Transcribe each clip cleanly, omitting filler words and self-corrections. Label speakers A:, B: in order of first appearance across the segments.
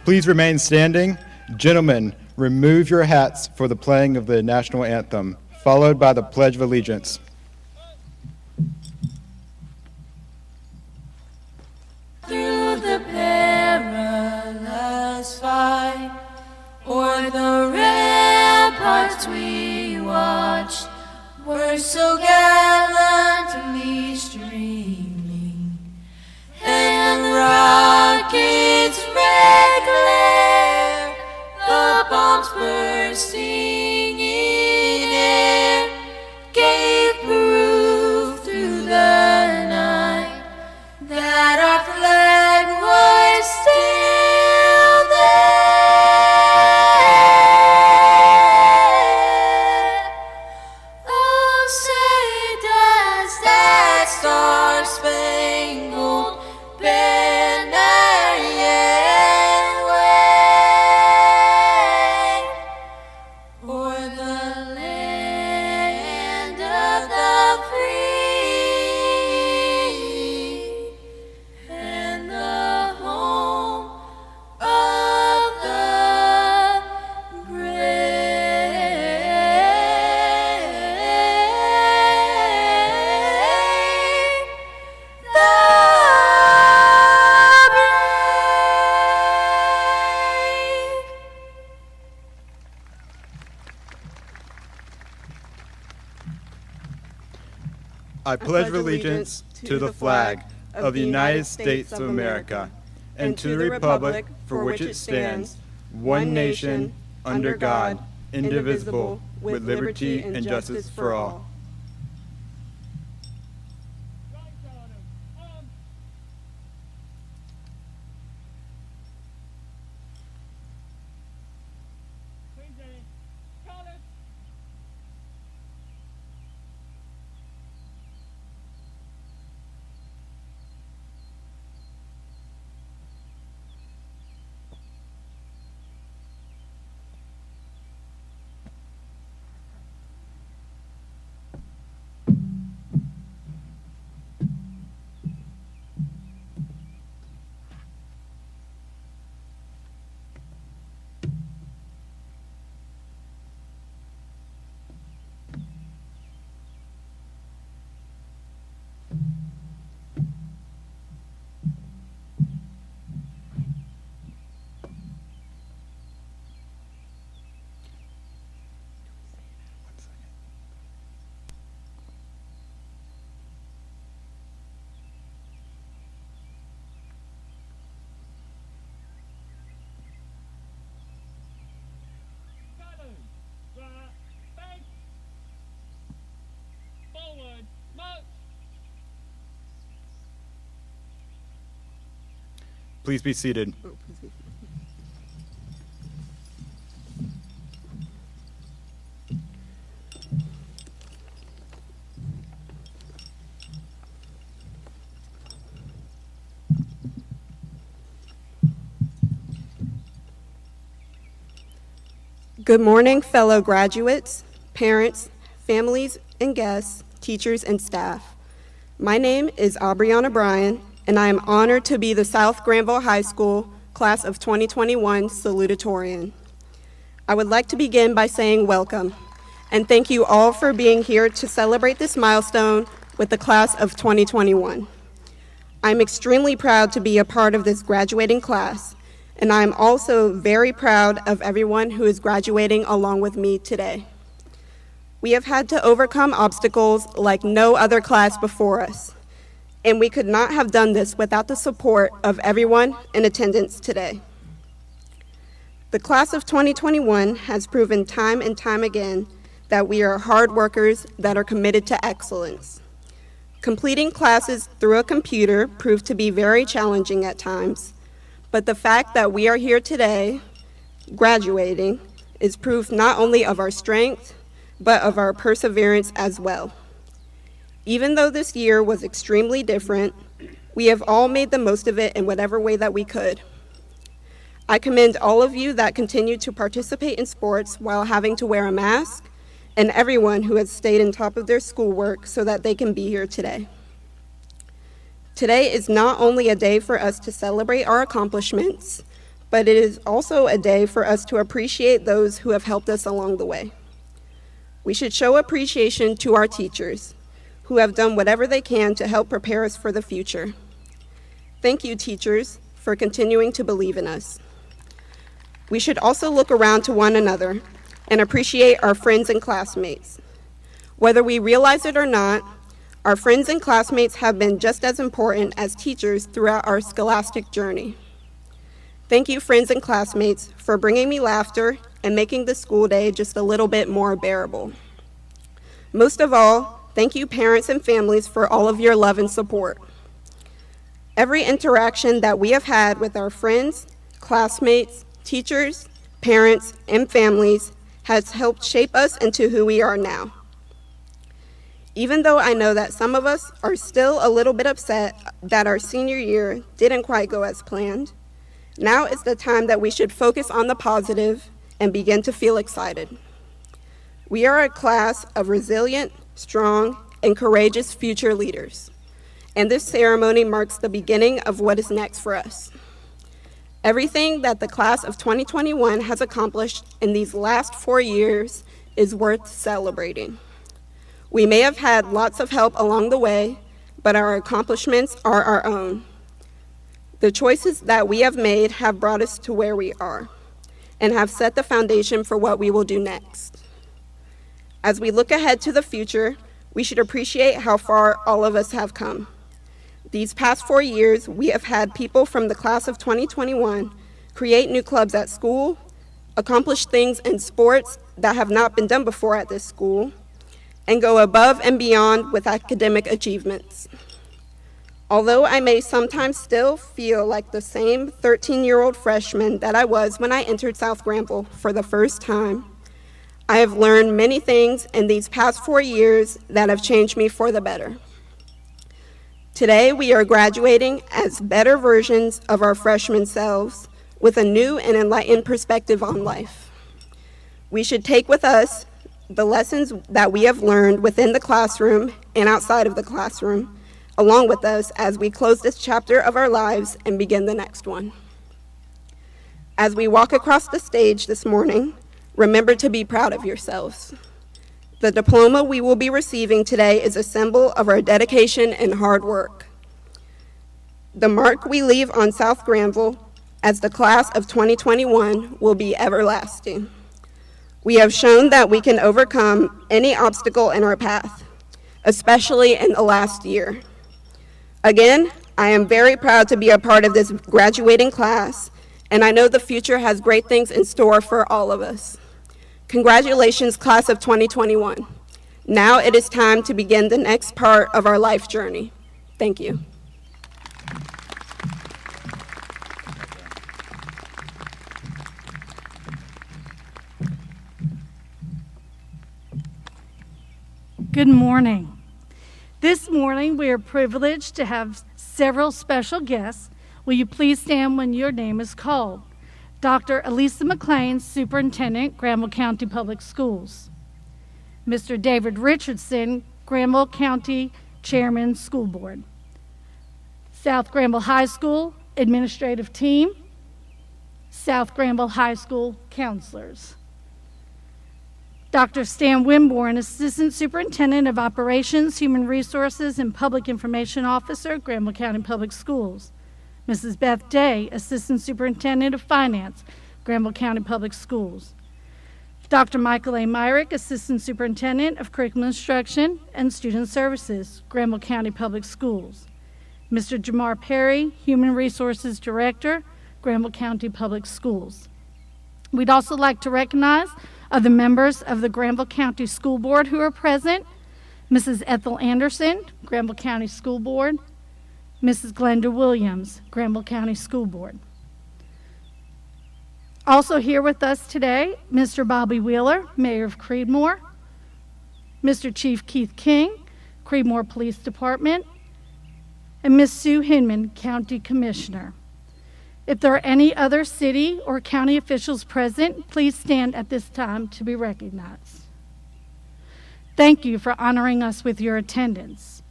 A: Please remain standing. Gentlemen, remove your hats for the playing of the national anthem, followed by the Pledge of Allegiance.
B: Through the perilous fight, o'er the ramparts we watched, were so gallantly streaming, and rockets red glare, the bombs bursting in air, gave proof through the night that our flag was still there. Oh, say does that star-spangled banner yet wave o'er the land of the free and the home of the brave. The brave.
A: I pledge allegiance to the flag of the United States of America and to the republic for which it stands, one nation, under God, indivisible, with liberty and justice for all. Please be seated.
C: Good morning, fellow graduates, parents, families, and guests, teachers, and staff. My name is Aubriana Bryan, and I am honored to be the South Granville High School Class of 2021 Salutatorian. I would like to begin by saying welcome, and thank you all for being here to celebrate this milestone with the Class of 2021. I'm extremely proud to be a part of this graduating class, and I'm also very proud of everyone who is graduating along with me today. We have had to overcome obstacles like no other class before us, and we could not have done this without the support of everyone in attendance today. The class of 2021 has proven time and time again that we are hard workers that are committed to excellence. Completing classes through a computer proved to be very challenging at times, but the fact that we are here today, graduating, is proof not only of our strength, but of our perseverance as well. Even though this year was extremely different, we have all made the most of it in whatever way that we could. I commend all of you that continue to participate in sports while having to wear a mask, and everyone who has stayed on top of their schoolwork so that they can be here today. Today is not only a day for us to celebrate our accomplishments, but it is also a day for us to appreciate those who have helped us along the way. We should show appreciation to our teachers, who have done whatever they can to help prepare us for the future. Thank you, teachers, for continuing to believe in us. We should also look around to one another and appreciate our friends and classmates. Whether we realize it or not, our friends and classmates have been just as important as teachers throughout our scholastic journey. Thank you, friends and classmates, for bringing me laughter and making the school day just a little bit more bearable. Most of all, thank you, parents and families, for all of your love and support. Every interaction that we have had with our friends, classmates, teachers, parents, and families has helped shape us into who we are now. Even though I know that some of us are still a little bit upset that our senior year didn't quite go as planned, now is the time that we should focus on the positive and begin to feel excited. We are a class of resilient, strong, and courageous future leaders, and this ceremony marks the beginning of what is next for us. Everything that the class of 2021 has accomplished in these last 4 years is worth celebrating. We may have had lots of help along the way, but our accomplishments are our own. The choices that we have made have brought us to where we are and have set the foundation for what we will do next. As we look ahead to the future, we should appreciate how far all of us have come. These past 4 years, we have had people from the class of 2021 create new clubs at school, accomplish things in sports that have not been done before at this school, and go above and beyond with academic achievements. Although I may sometimes still feel like the same 13-year-old freshman that I was when I entered South Granville for the first time, I have learned many things in these past 4 years that have changed me for the better. Today, we are graduating as better versions of our freshman selves with a new and enlightened perspective on life. We should take with us the lessons that we have learned within the classroom and outside of the classroom, along with us as we close this chapter of our lives and begin the next one. As we walk across the stage this morning, remember to be proud of yourselves. The diploma we will be receiving today is a symbol of our dedication and hard work. The mark we leave on South Granville as the class of 2021 will be everlasting. We have shown that we can overcome any obstacle in our path, especially in the last year. Again, I am very proud to be a part of this graduating class, and I know the future has great things in store for all of us. Congratulations, class of 2021. Now it is time to begin the next part of our life journey. Thank you.
D: Good morning. This morning we are privileged to have several special guests. Will you please stand when your name is called? Dr. Elisa McLean, Superintendent, Granville County Public Schools. Mr. David Richardson, Granville County Chairman, School Board. South Granville High School Administrative Team. South Granville High School Counselors. Dr. Stan Winborn, Assistant Superintendent of Operations, Human Resources, and Public Information Officer, Granville County Public Schools. Mrs. Beth Day, Assistant Superintendent of Finance, Granville County Public Schools. Dr. Michael A. Myrick, Assistant Superintendent of Curriculum Instruction and Student Services, Granville County Public Schools. Mr. Jamar Perry, Human Resources Director, Granville County Public Schools. We'd also like to recognize other members of the Granville County School Board who are present. Mrs. Ethel Anderson, Granville County School Board. Mrs. Glenda Williams, Granville County School Board. Also here with us today, Mr. Bobby Wheeler, Mayor of Creedmoor. Mr. Chief Keith King, Creedmoor Police Department. And Ms. Sue Hinman, County Commissioner. If there are any other city or county officials present, please stand at this time to be recognized. Thank you for honoring us with your attendance.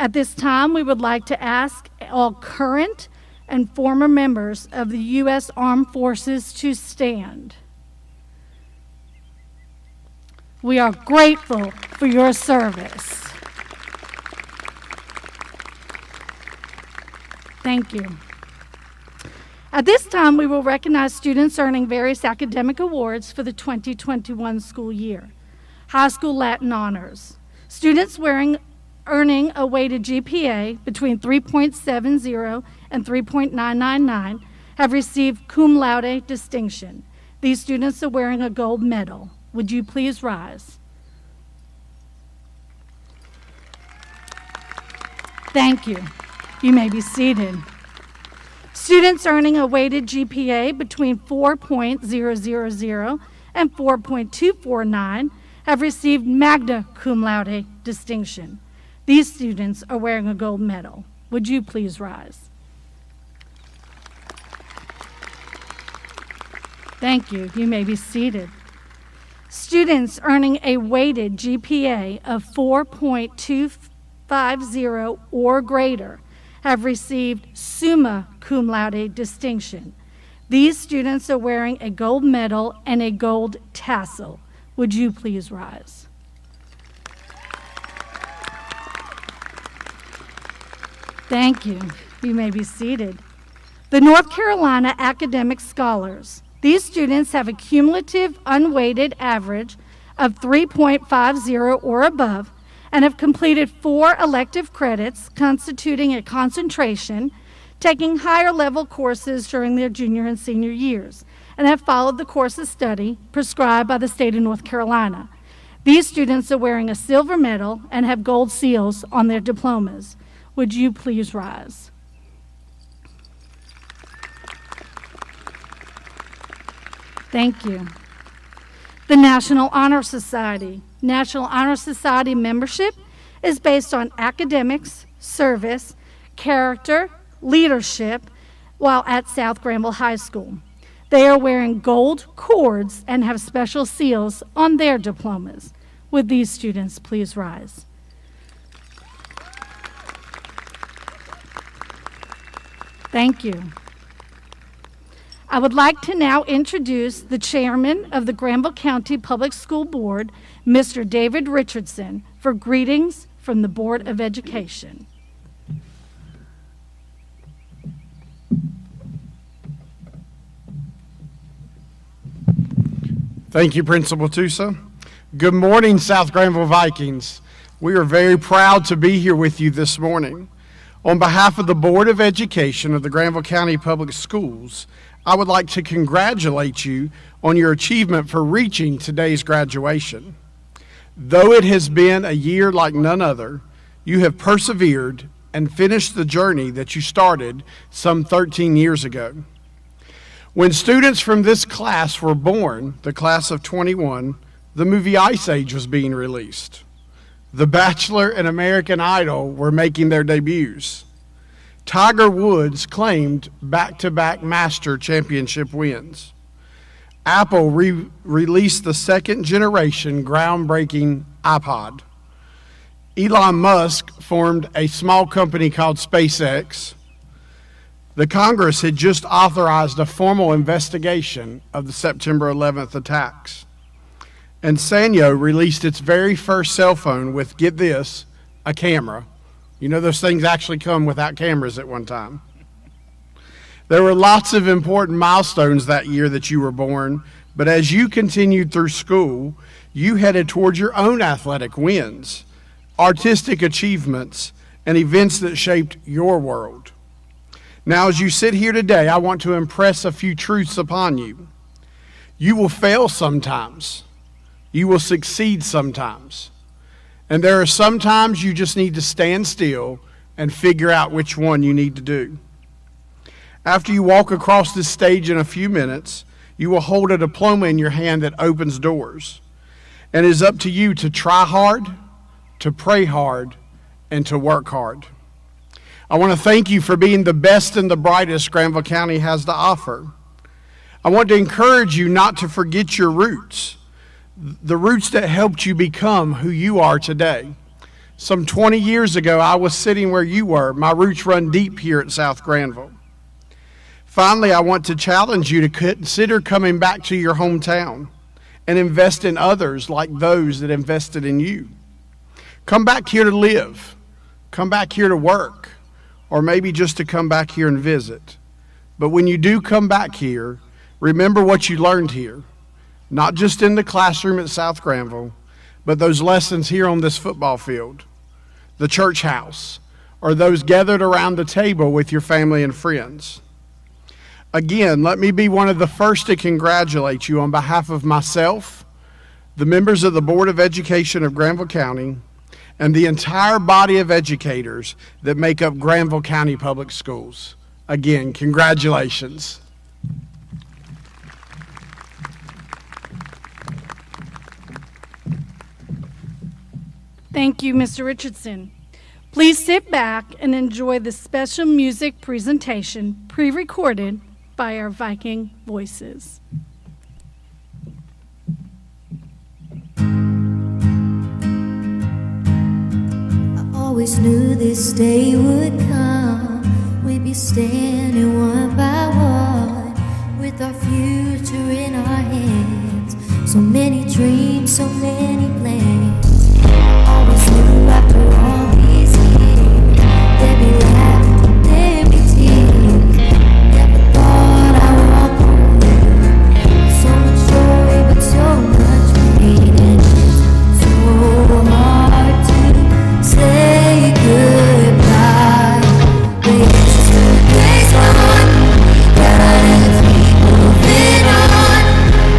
D: At this time, we would like to ask all current and former members of the U.S. Armed Forces to stand. We are grateful for your service. Thank you. At this time, we will recognize students earning various academic awards for the 2021 school year. High School Latin Honors. Students earning a weighted GPA between 3.70 and 3.999 have received cum laude distinction. These students are wearing a gold medal. Would you please rise? Thank you. You may be seated. Students earning a weighted GPA between 4.000 and 4.249 have received magna cum laude distinction. These students are wearing a gold medal. Would you please rise? Thank you. You may be seated. Students earning a weighted GPA of 4.250 or greater have received summa cum laude distinction. These students are wearing a gold medal and a gold tassel. Would you please rise? Thank you. You may be seated. The North Carolina Academic Scholars. These students have a cumulative unweighted average of 3.50 or above and have completed 4 elective credits constituting a concentration, taking higher level courses during their junior and senior years, and have followed the course of study prescribed by the state of North Carolina. These students are wearing a silver medal and have gold seals on their diplomas. Would you please rise? Thank you. The National Honor Society. National Honor Society membership is based on academics, service, character, leadership while at South Granville High School. They are wearing gold cords and have special seals on their diplomas. Would these students please rise? Thank you. I would like to now introduce the chairman of the Granville County Public School Board, Mr. David Richardson, for greetings from the Board of Education.
E: Thank you, Principal Tusa. Good morning, South Granville Vikings. We are very proud to be here with you this morning. On behalf of the Board of Education of the Granville County Public Schools, I would like to congratulate you on your achievement for reaching today's graduation. Though it has been a year like none other, you have persevered and finished the journey that you started some 13 years ago. When students from this class were born, the class of 21, the movie Ice Age was being released. The Bachelor and American Idol were making their debuts. Tiger Woods claimed back-to-back Master Championship wins. Apple released the second-generation groundbreaking iPod. Elon Musk formed a small company called SpaceX. The Congress had just authorized a formal investigation of the September 11th attacks. And Sanyo released its very first cell phone with, get this, a camera. You know, those things actually come without cameras at one time. There were lots of important milestones that year that you were born, but as you continued through school, you headed towards your own athletic wins, artistic achievements, and events that shaped your world. Now, as you sit here today, I want to impress a few truths upon you. You will fail sometimes. You will succeed sometimes. And there are some times you just need to stand still and figure out which one you need to do. After you walk across this stage in a few minutes, you will hold a diploma in your hand that opens doors. And it is up to you to try hard, to pray hard, and to work hard. I want to thank you for being the best and the brightest Granville County has to offer. I want to encourage you not to forget your roots. The roots that helped you become who you are today. Some 20 years ago, I was sitting where you were. My roots run deep here at South Granville. Finally, I want to challenge you to consider coming back to your hometown and invest in others like those that invested in you. Come back here to live. Come back here to work, or maybe just to come back here and visit. But when you do come back here, remember what you learned here, not just in the classroom at South Granville, but those lessons here on this football field, the church house, or those gathered around the table with your family and friends. Again, let me be one of the first to congratulate you on behalf of myself, the members of the Board of Education of Granville County, and the entire body of educators that make up Granville County Public Schools. Again, congratulations.
D: Thank you, Mr. Richardson. Please sit back and enjoy the special music presentation pre-recorded by our Viking voices.
B: I always knew this day would come. We'd be standing one by one with our future in our hands. So many dreams, so many plans. I always knew after all these years there'd be laughter, there'd be tears. Never thought I would walk away. So much joy, but so much pain, and it's so hard to say goodbye. But yesterday's gone, gotta keep moving on.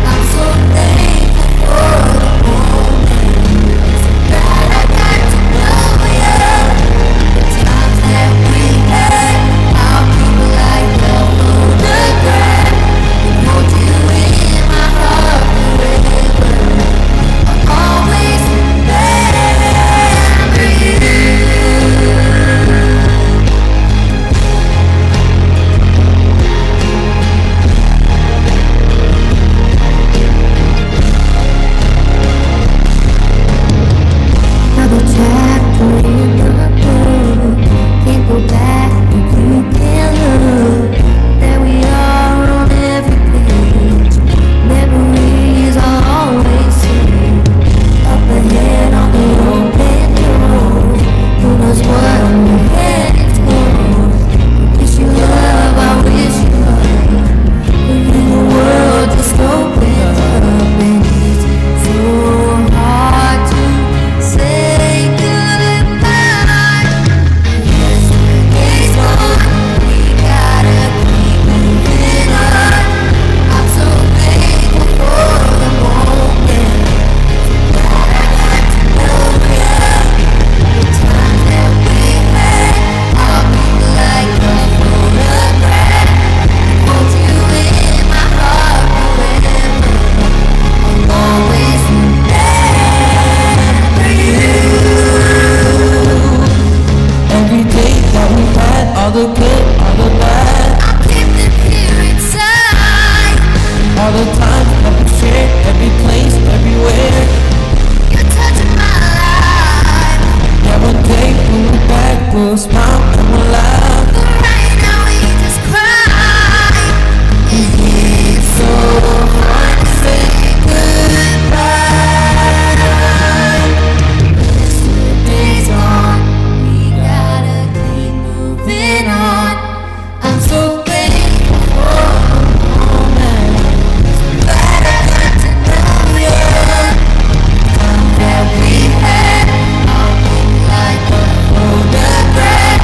B: I'm so thankful for the moment. So glad I got to know you. The times that we had, how people like the photograph. And hold you in my heart forever. I'll always remember you. Another chapter in the book. Can't go back, but you can look. There we are on every page. Memories I'll always see. Up ahead on the open road. Who knows what we're heading toward? Wish you love, I wish you love. For you the world just opens up, and it's so hard to say goodbye. Yesterday's gone, we gotta keep moving on. I'm so thankful for the moment. So glad I got to know you. The times that we had, how people like the photograph. Hold you in my heart forever. I'll always remember you.
F: Every day that we had, all the good, all the bad,
B: I'll keep them here inside.
F: all the times that we shared, every place, everywhere.
B: You're touching my life.
F: Yeah, one day we look back, we'll smile and we'll laugh.
B: But right now we just cry. And it's so hard to say goodbye. Yesterday's gone, we gotta keep moving on. I'm so thankful for the moment. So glad I got to know you. Time that we had, how people like the photograph.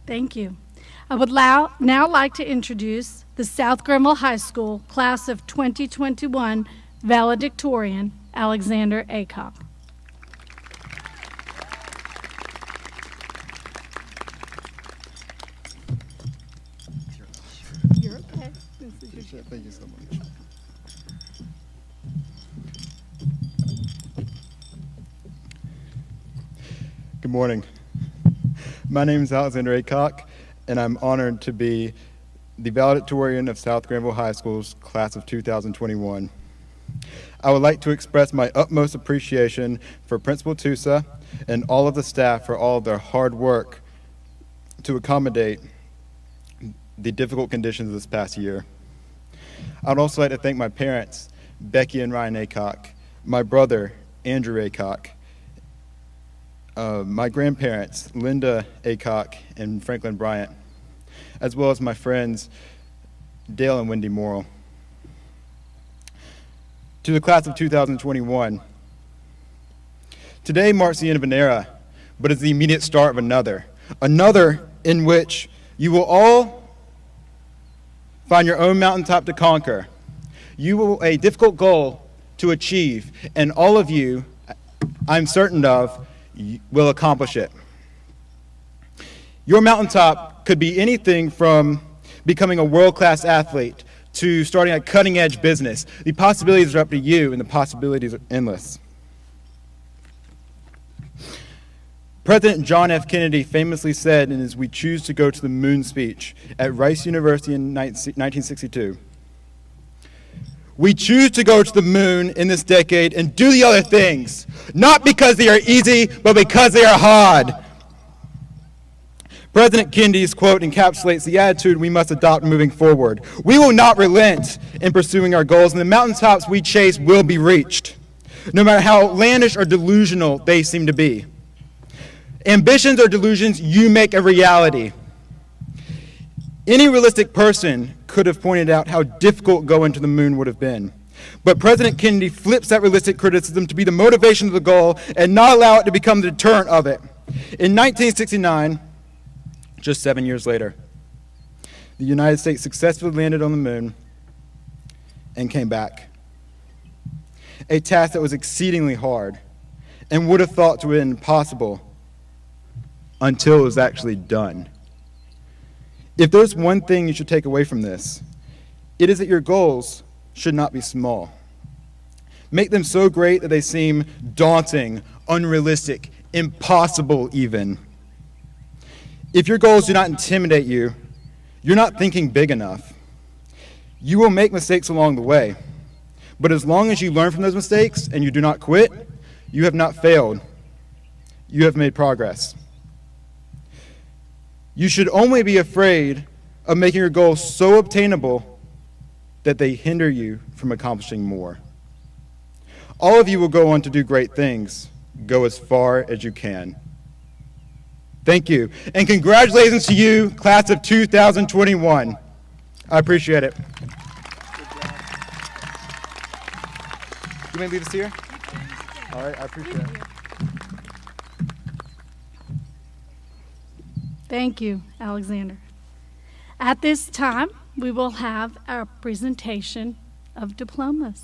D: Thank you. I would now like to introduce the South Granville High School class of 2021 valedictorian, Alexander Aycock. You're okay.
A: Thank you so much. Good morning. My name is Alexander Aycock, and I'm honored to be the valedictorian of South Granville High School's class of 2021. I would like to express my utmost appreciation for Principal Tusa and all of the staff for all of their hard work to accommodate the difficult conditions of this past year. I would also like to thank my parents, Becky and Ryan Aycock, my brother, Andrew Aycock, my grandparents, Linda Aycock and Franklin Bryant, as well as my friends, Dale and Wendy Morrill. To the class of 2021, today marks the end of an era, but is the immediate start of another in which you will all find your own mountaintop to conquer. You will a difficult goal to achieve, and all of you, I'm certain of, will accomplish it. Your mountaintop could be anything from becoming a world-class athlete to starting a cutting-edge business. The possibilities are up to you, and the possibilities are endless. President John F. Kennedy famously said in his "We Choose to Go to the Moon" speech at Rice University in 1962, "We choose to go to the moon in this decade and do the other things, not because they are easy, but because they are hard." President Kennedy's quote encapsulates the attitude we must adopt moving forward. We will not relent in pursuing our goals, and the mountaintops we chase will be reached, no matter how outlandish or delusional they seem to be. Ambitions or delusions you make a reality. Any realistic person could have pointed out how difficult going to the moon would have been. But President Kennedy flips that realistic criticism to be the motivation of the goal and not allow it to become the deterrent of it. In 1969, just 7 years later, the United States successfully landed on the moon and came back. A task that was exceedingly hard and would have thought to have been impossible until it was actually done. If there's one thing you should take away from this, it is that your goals should not be small. Make them so great that they seem daunting, unrealistic, impossible even. If your goals do not intimidate you, you're not thinking big enough. You will make mistakes along the way, but as long as you learn from those mistakes and you do not quit, you have not failed. You have made progress. You should only be afraid of making your goals so obtainable that they hinder you from accomplishing more. All of you will go on to do great things. Go as far as you can. Thank you. And congratulations to you, class of 2021. I appreciate it. You may leave us here? All right, I appreciate it.
D: Thank you, Alexander. At this time, we will have our presentation of diplomas.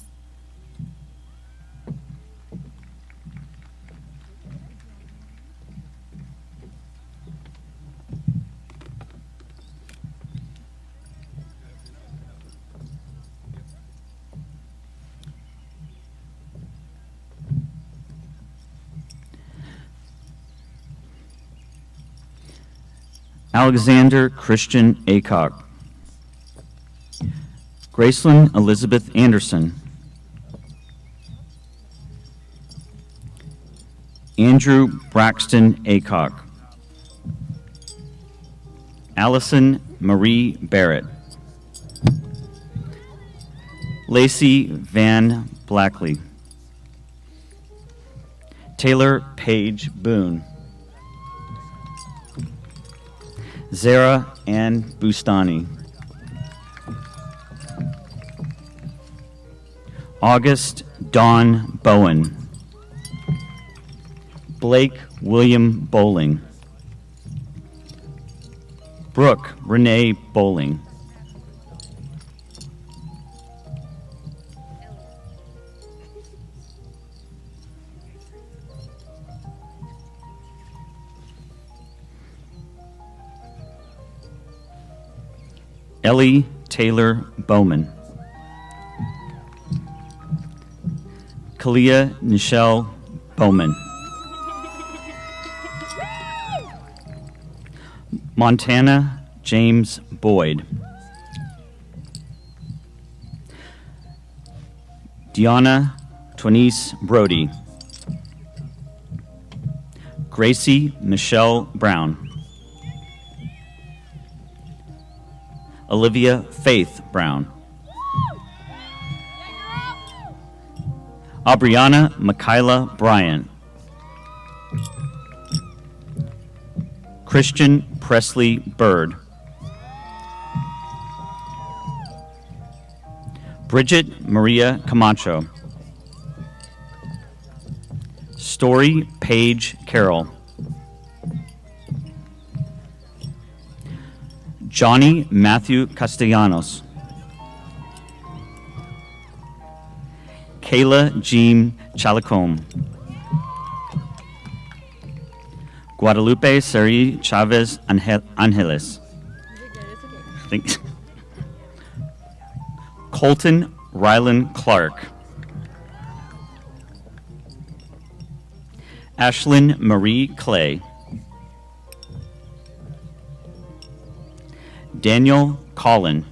G: Alexander Christian Aycock. Gracelyn Elizabeth Anderson. Andrew Braxton Aycock. Allison Marie Barrett. Lacey Van Blackley. Taylor Page Boone. Zara Ann Bustani. August Dawn Bowen. Blake William Bowling. Brooke Renee Bowling. Ellie Taylor Bowman. Kalia Nichelle Bowman. Montana James Boyd. Deanna Twenice Brody. Gracie Michelle Brown. Olivia Faith Brown. Aubriana Michaela Bryant. Christian Presley Bird. Bridget Maria Camacho. Story Paige Carroll. Johnny Matthew Castellanos. Kayla Jean Chalicom. Guadalupe Seri Chavez Angeles. Thanks. Colton Rylan Clark. Ashlyn Marie Clay. Daniel Collin.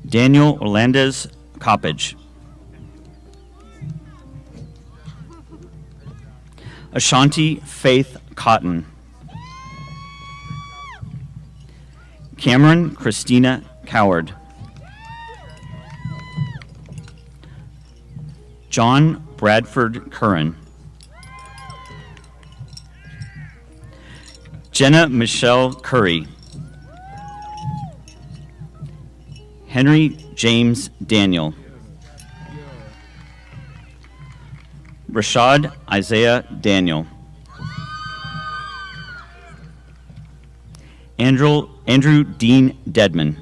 G: Daniel Orlandez Coppage. Ashanti Faith Cotton. Cameron Christina Coward. John Bradford Curran. Jenna Michelle Curry. Henry James Daniel. Rashad Isaiah Daniel. Andrew Dean Dedman.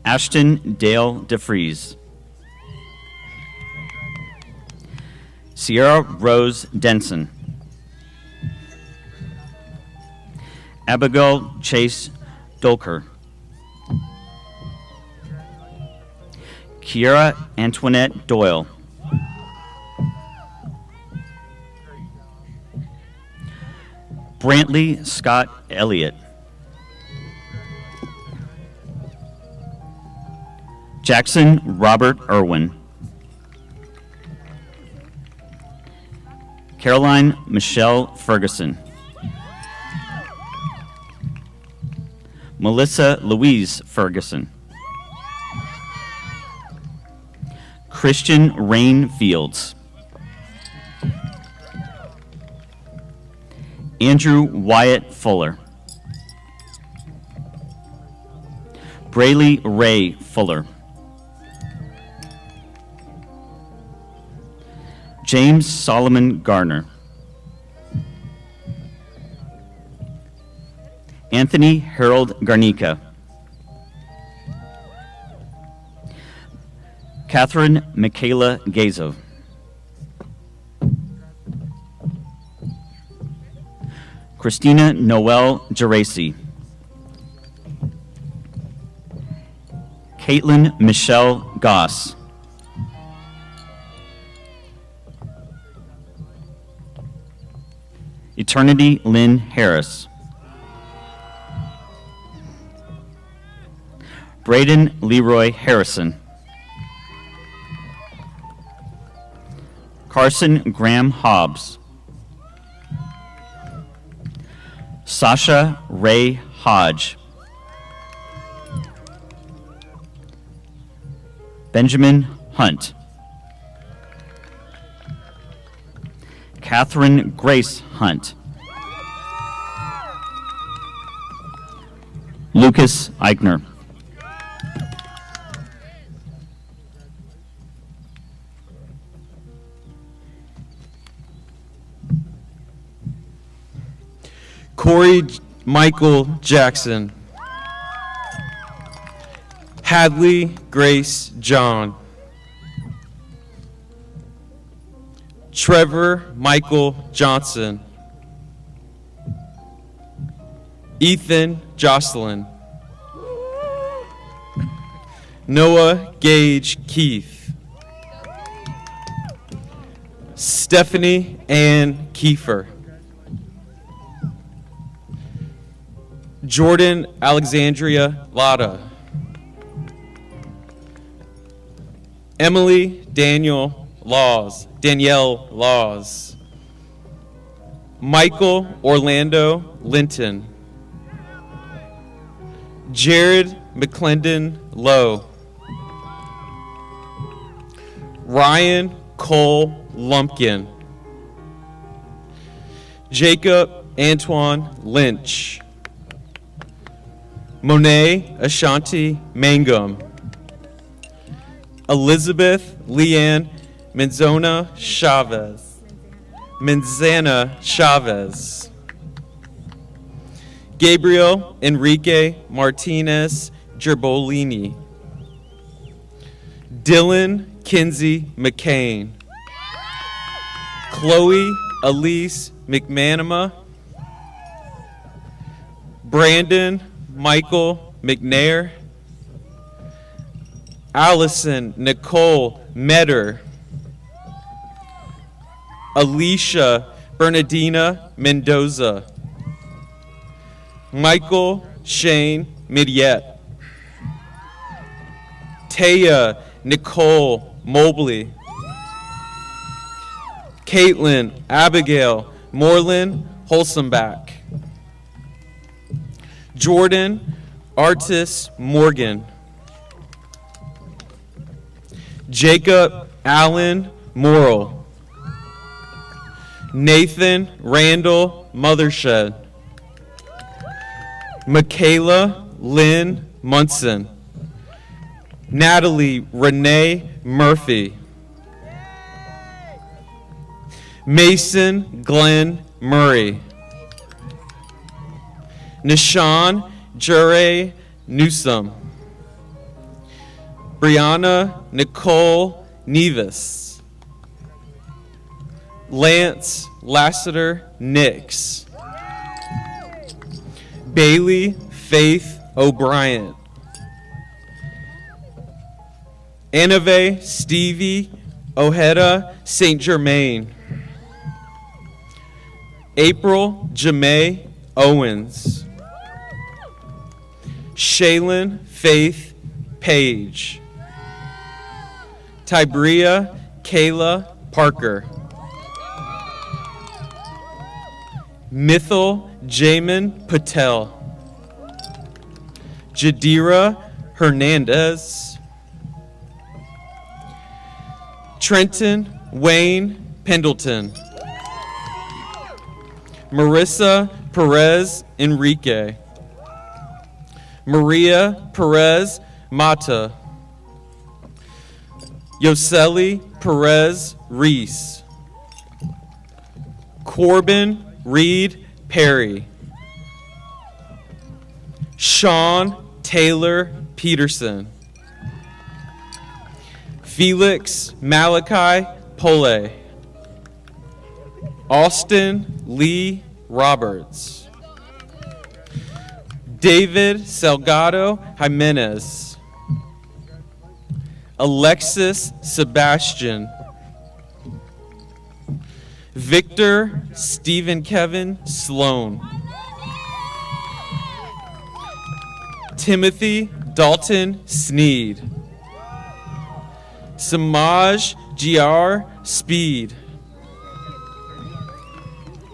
G: Ashton Dale DeFries. Sierra Rose Denson. Abigail Chase Dolker. Kiera Antoinette Doyle. Brantley Scott Elliott. Jackson Robert Irwin. Caroline Michelle Ferguson. Melissa Louise Ferguson. Christian Rain Fields. Andrew Wyatt Fuller. Brayley Ray Fuller. James Solomon Garner. Anthony Harold Garnica. Catherine Michaela Gazo. Christina Noel Geraci. Caitlin Michelle Goss. Eternity Lynn Harris. Braden Leroy Harrison. Carson Graham Hobbs. Sasha Ray Hodge. Benjamin Hunt. Catherine Grace Hunt. Lucas Eichner.
H: Corey Michael Jackson. Hadley Grace John. Trevor Michael Johnson. Ethan Jocelyn. Noah Gage Keith. Stephanie Ann Kiefer. Jordan Alexandria Lotta. Emily Danielle Laws. Michael Orlando Linton. Jared McClendon Lowe. Ryan Cole Lumpkin. Jacob Antoine Lynch. Monet Ashanti Mangum. Elizabeth Leanne Manzana Chavez. Gabriel Enrique Martinez Gerbolini. Dylan Kinsey McCain. Chloe Elise McManama. Brandon Michael McNair. Allison Nicole Metter. Alicia Bernardina Mendoza. Michael Shane Midiette. Taya Nicole Mobley. Caitlin Abigail Moreland Holsomback. Jordan Artis Morgan. Jacob Allen Morrill. Nathan Randall Mothershed. Michaela Lynn Munson. Natalie Renee Murphy. Mason Glenn Murray. Nishan Jure Newsom. Brianna Nicole Nevis. Lance Lassiter Nix. Bailey Faith O'Brien. Anave Stevie Ojeda St. Germain. April Jamae Owens. Shaylin Faith Page. Tybria Kayla Parker. Mithil Jamin Patel. Jadira Hernandez. Trenton Wayne Pendleton. Marissa Perez Enrique. Maria Perez Mata. Yoseli Perez Reese. Corbin Reed Perry. Sean Taylor Peterson. Felix Malachi Pole. Austin Lee Roberts. David Salgado Jimenez. Alexis Sebastian. Victor Stephen Kevin Sloan. Timothy Dalton Sneed. Samaj G.R. Speed.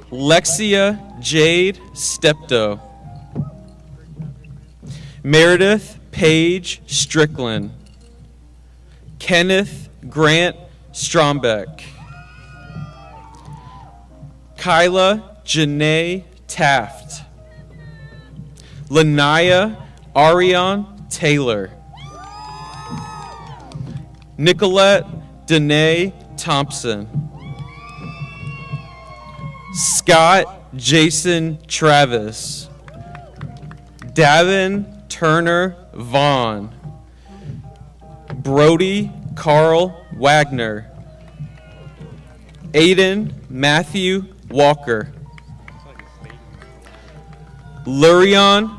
H: Lexia Jade Steptoe. Meredith Paige Strickland. Kenneth Grant Strombeck. Kyla Janae Taft. Lanaya Arion Taylor. Nicolette Danae Thompson. Scott Jason Travis. Davin Turner Vaughn. Brody Carl Wagner. Aiden Matthew Walker. Lurion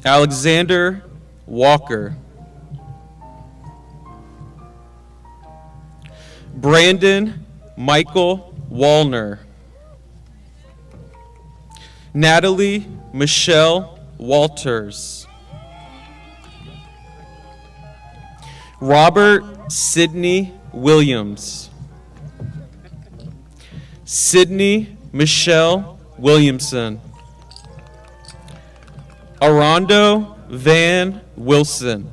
H: Alexander Walker. Brandon Michael Wallner. Natalie Michelle Walters. Robert Sidney Williams. Sydney Michelle Williamson. Arondo Van Wilson.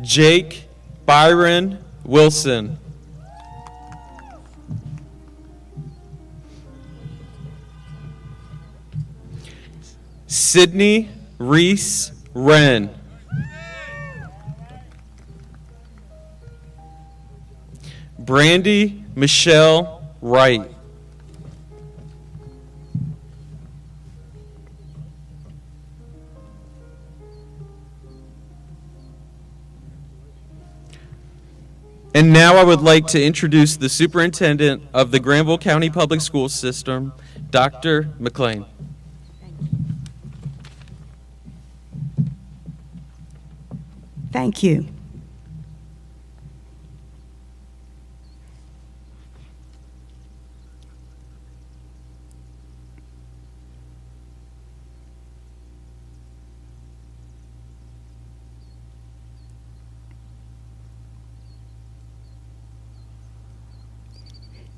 H: Jake Byron Wilson. Sydney Reese Wren. Brandy Michelle Wright. And now I would like to introduce the superintendent of the Granville County Public School System, Dr. McLean.
I: Thank you.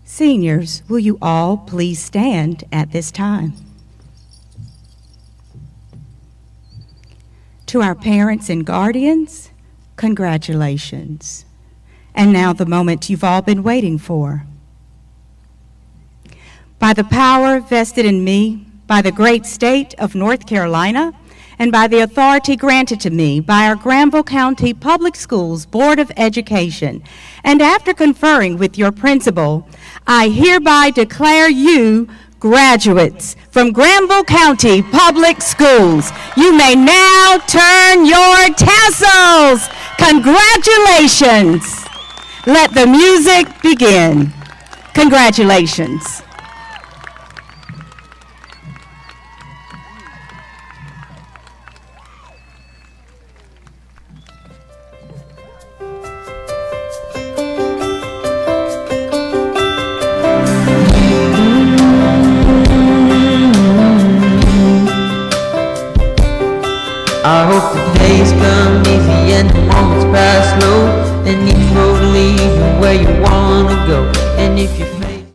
I: Seniors, will you all please stand at this time? To our parents and guardians, congratulations. And now the moment you've all been waiting for. By the power vested in me by the great state of North Carolina, and by the authority granted to me by our Granville County Public Schools Board of Education, and after conferring with your principal, I hereby declare you graduates from Granville County Public Schools. You may now turn your tassels. Congratulations. Let the music begin. Congratulations.